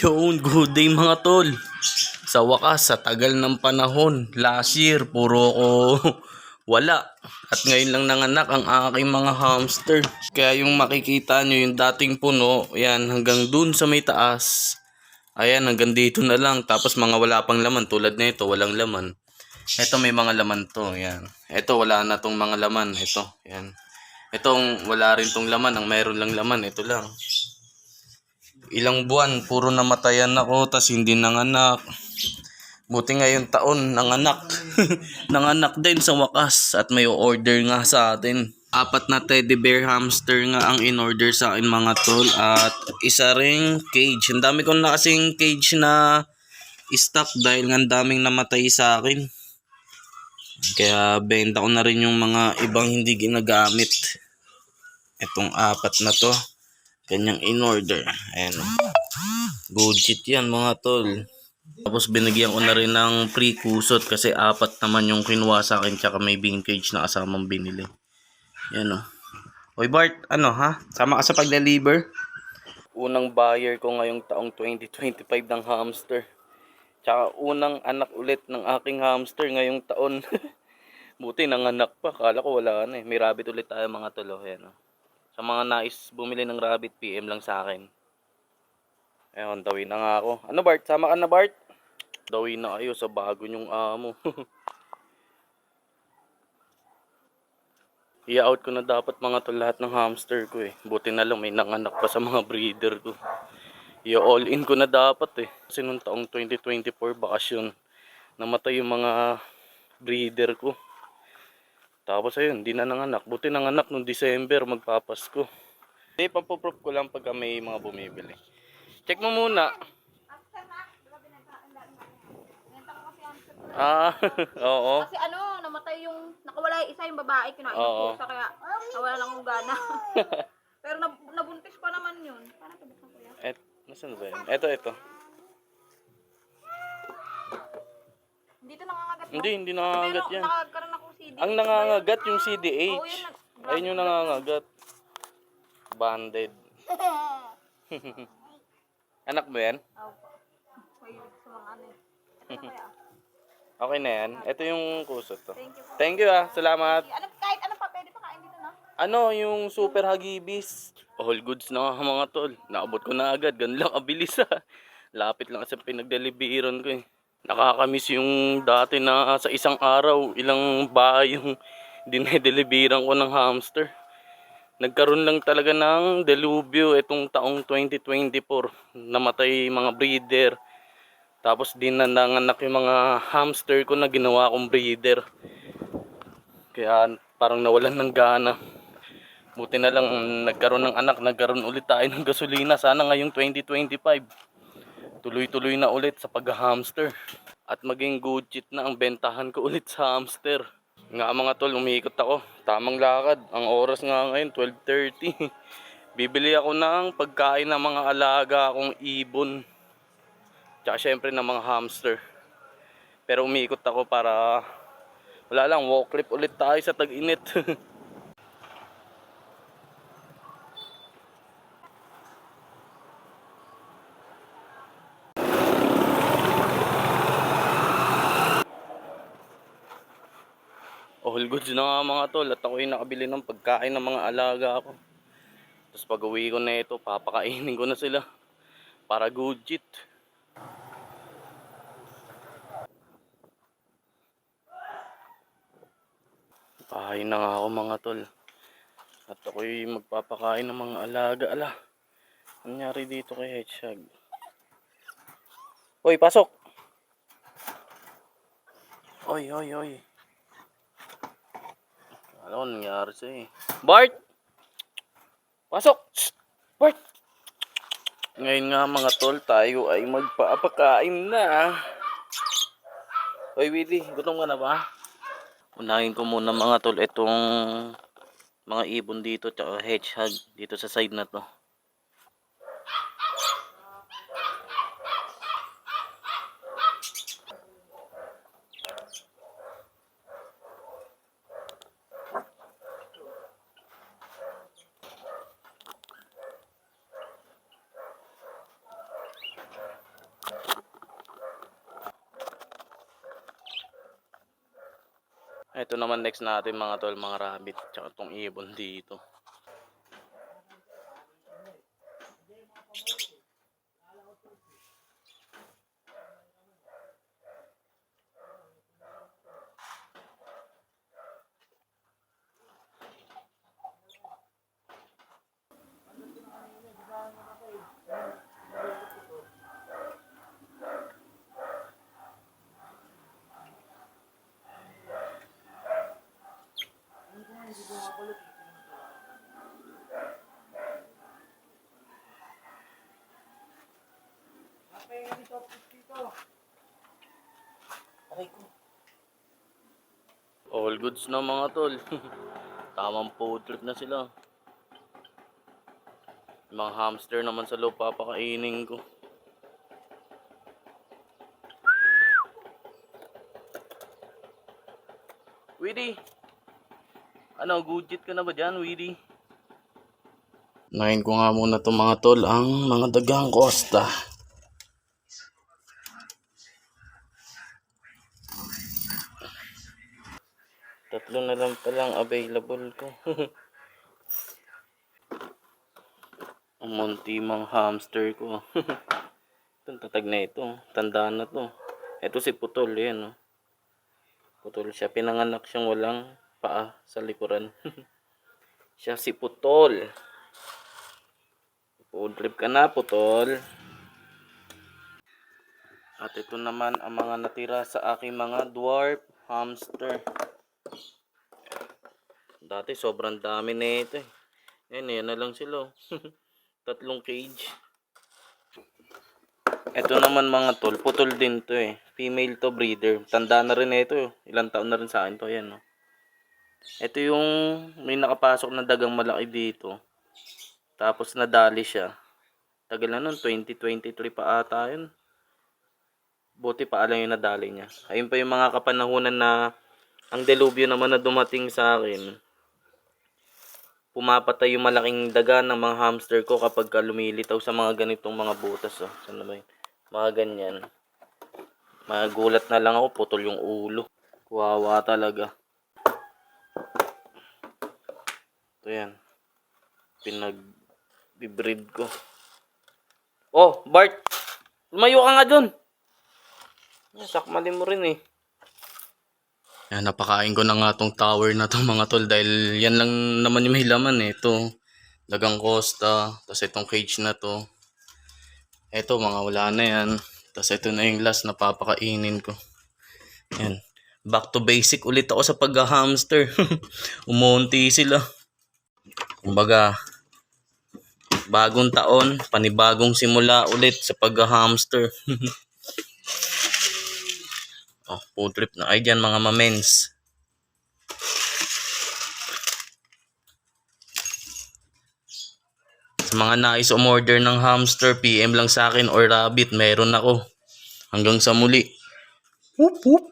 Yun, good day mga tol. Sa wakas, sa tagal ng panahon, last year, puro ko wala. At ngayon lang nanganak ang aking mga hamster. Kaya yung makikita nyo, yung dating puno, yan, hanggang dun sa may taas. Ayan, hanggang dito na lang. Tapos mga wala pang laman, tulad na ito, walang laman. Ito may mga laman to, yan. Ito, wala na tong mga laman. Ito, yan. Itong wala rin tong laman, ang mayroon lang laman, ito lang. Ilang buwan, puro namatayan ako, tas hindi nanganak. Buti ngayong taon, nanganak. Nanganak din sa wakas at may order nga sa atin. 4 na teddy bear hamster nga ang in-order sa akin mga tol. At isa ring cage. Ang dami ko na kasing cage na stock dahil nga daming namatay sa akin. Kaya benta ko na rin yung mga ibang hindi ginagamit. Itong 4 na to. Kanyang in-order. Ayan. Good shit yan mga tol. Tapos binigyan ko na rin ng free kusot kasi 4 naman yung kinuha sa akin tsaka may bean cage na kasamang binili. Yan o. Oy Bart, ano ha? Sama ka sa pag-deliver? Unang buyer ko ngayong taong 2025 ng hamster. Tsaka unang anak ulit ng aking hamster ngayong taon. Buti nanganak pa. Kala ko wala na eh. May rabbit ulit tayo mga tol. Yan o. Sa mga nais bumili ng rabbit, PM lang sa akin. Ayun, dawin na nga ako. Ano Bart? Sama ka na Bart? Dawin na kayo sa bago nyong amo. I-out ko na dapat mga tol lahat ng hamster ko eh. Buti na lang may nanganak pa sa mga breeder ko. I-all in ko na dapat eh. Kasi nung taong 2024 bakasyon, namatay yung mga breeder ko. Tapos ayun, di na nanganak. Buti nanganak nung December, magpapasko. Hindi, papoproof ko lang pagka may mga bumibili. Check mo muna. Ah, oo. Kasi ano, namatay yung, nakawala yung isa yung babae, kinain ng Oo. pusa, kaya nawala lang yung gana. Pero nabuntis pa naman yun. Paano ito buksan kuya? Nasaan ba yun? Ito. Dito nangangagat mo? Hindi nangangagat Pero yan. nakakaroon ako CD. Ang nangangagat yung Oo, CDH. yun. Ayun yung nangangagat. Banded. Anak mo yan? Opo. May sa mga ano eh. Ito na kaya. Okay na yan. Ito yung kusot to. Thank you po. Thank you Salamat. Ano, kahit ano pa, pwede pa kain dito na? Ano yung super hagibis? All goods na nga mga tol. Naabot ko na agad. Ganun lang kabilis Lapit lang sa pinagdeliveran ko eh. Nakakamiss yung dati na sa isang araw, ilang bahay yung dinedeliveran ko ng hamster. Nagkaroon lang talaga ng delubyo itong taong 2024. Namatay mga breeder. Tapos din na nanganak yung mga hamster ko na ginawa kong breeder. Kaya parang nawalan ng gana. Buti na lang nagkaroon ng anak, nagkaroon ulit tayo ng gasolina. Sana ngayong 2025. Tuloy-tuloy na ulit sa pag-hamster. At maging good shit na ang bentahan ko ulit sa hamster. Nga mga tol, umiikot ako. Tamang lakad. Ang oras nga ngayon, 12:30. Bibili ako ng pagkain ng mga alaga akong ibon. Tsaka syempre ng mga hamster. Pero umiikot ako para wala lang, walk trip ulit tayo sa tag-init. All goods na nga mga tol at ako'y nakabili ng pagkain ng mga alaga ako. Tapos pag uwi ko na ito, papakainin ko na sila para good shit. Pahain na nga ako mga tol. At ako'y magpapakain ng mga alaga. Ala, nangyari dito kay Hedgehog? Hoy, pasok! Oy. Ano nangyari sa'yo eh? Bart! Pasok! Shh! Bart! Ngayon nga mga tol, tayo ay magpapakain na. Hoy Willie, gutom ka na ba? Unahin ko muna mga tol itong mga ibon dito tsaka hedgehog dito sa side na to. Ito naman next natin mga tol, mga rabbit. Tsaka itong ibon dito. All goods na mga tol. Tamang food trip na sila. Mga hamster naman sa loob papakainin ko. Weedy! Ano, gudget ka na ba dyan, Weedy? Nahin ko nga muna to mga tol, ang mga dagang Costa. Tatlo na lang palang available ko. Ang muntimang hamster ko. Itong tatag na ito. Tandaan na to. Ito si Putol. Yan, oh. Putol siya. Pinanganak siyang walang paa sa likuran. Siya si Putol. Food trip ka na, Putol. At ito naman ang mga natira sa aking mga dwarf hamster. Dati sobrang dami na ito eh. Yan na lang sila. 3 cage. Ito naman mga tol, putol din to eh. Female to, breeder. Tanda na rin ito. Ilang taon na rin sa akin to. Ayan, no? Ito yung may nakapasok na dagang malaki dito. Tapos nadali siya. Tagal na nun, 2023 pa ata yun. Buti pa alam yung nadali niya. Ayun pa yung mga kapanahunan na ang delubyo naman na dumating sa akin. Pumapatay yung malaking daga ng mga hamster ko kapag lumilitaw sa mga ganitong mga butas. Oh. Saan na ba yun? Mga ganyan. Magulat na lang ako, putol yung ulo. Kuwawa talaga. Ito yan. Pinag-breed ko. Oh, Bart! Lumayo ka nga dun! Sakmalin mo rin eh. Yan, napakain ko na nga tong tower na to mga tol dahil yan lang naman yung may laman eh. Ito, dagang Costa, tapos itong cage na to. Ito, mga wala na yan. Tapos ito na yung last na papakainin ko. Yan. Back to basic ulit ako sa pag-hamster. Umunti sila. Kumbaga, bagong taon, panibagong simula ulit sa pag-hamster. Oh, food trip na. Ay, dyan mga mamens. Sa mga nais umorder ng hamster, PM lang sa akin or rabbit. Meron ako. Hanggang sa muli. Whoop whoop.